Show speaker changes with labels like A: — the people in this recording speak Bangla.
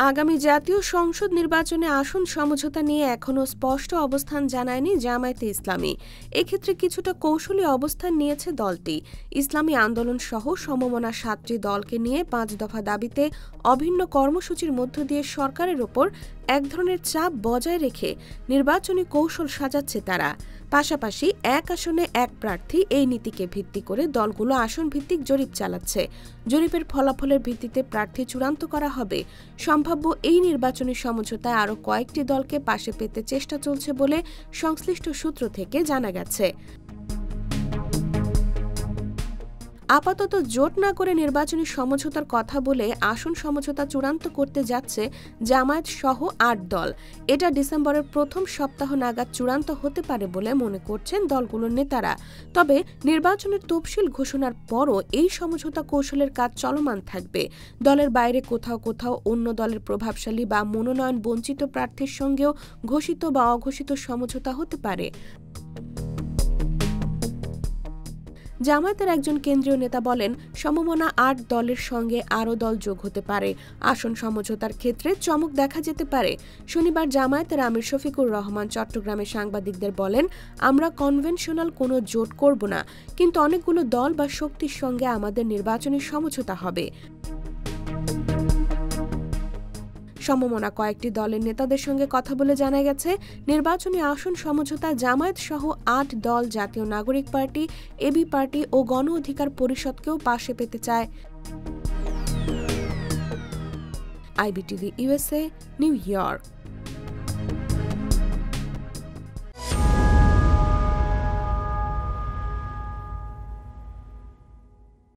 A: আগামী জাতীয় সংসদ নির্বাচনে আসন সমঝোতা নিয়ে এখনও স্পষ্ট অবস্থান জানায়নি জামায়াতে ইসলামী। এক্ষেত্রে কিছুটা কৌশলী অবস্থান নিয়েছে দলটি। ইসলামী আন্দোলন সহ সমমনা ৭টি দলকে নিয়ে ৫ দফা দাবিতে অভিন্ন কর্মসূচির মধ্য দিয়ে সরকারের ওপর এক ধরনের চাপ বজায় রেখে নির্বাচনী কৌশল সাজাচ্ছে তারা। পাশাপাশি এক আসনে এক প্রার্থী এই নীতিকে ভিত্তি করে দলগুলো আসন ভিত্তিক জরিপ চালাচ্ছে। জরিপের ফলাফলের ভিত্তিতে প্রার্থী চূড়ান্ত করা হবে। সম্ভাব্য এই নির্বাচনী সমঝোতায় আরও কয়েকটি দলকে পাশে পেতে চেষ্টা চলছে বলে সংশ্লিষ্ট সূত্র থেকে জানা গেছে। আপাতত জোট না করে নির্বাচনী সমঝোতার কথা বলে আসন সমঝোতা চূড়ান্ত করতে যাচ্ছে জামায়াত সহ ৮ দল। এটা ডিসেম্বরের প্রথম সপ্তাহ নাগাদ চূড়ান্ত হতে পারে বলে মনে করছেন দলগুলোর নেতারা। তবে নির্বাচনের তফসিল ঘোষণার পরও এই সমঝোতা কৌশলের কাজ চলমান থাকবে। দলের বাইরে কোথাও কোথাও অন্য দলের প্রভাবশালী বা মনোনয়ন বঞ্চিত প্রার্থীর সঙ্গেও ঘোষিত বা অঘোষিত সমঝোতা হতে পারে। জামায়াতের একজন কেন্দ্রীয় নেতা বলেন, সমমনা ৮ দলের সঙ্গে আরও দল যোগ হতে পারে। আসন সমঝোতার ক্ষেত্রে চমক দেখা যেতে পারে। শনিবার জামায়াতের আমির শফিকুর রহমান চট্টগ্রামে সাংবাদিকদের বলেন, আমরা কনভেনশনাল কোনো জোট করব না, কিন্তু অনেকগুলো দল বা শক্তির সঙ্গে আমাদের নির্বাচনী সমঝোতা হবে। সমমনা কয়েকটি দলের নেতাদের সঙ্গে কথা বলে জানা গেছে, নির্বাচনী আসন সমঝোতায় জামায়াত সহ ৮ দল জাতীয় নাগরিক পার্টি, এবি পার্টি ও গণ অধিকার পরিষদকেও পাশে পেতে চায়। IBTV USA, new York.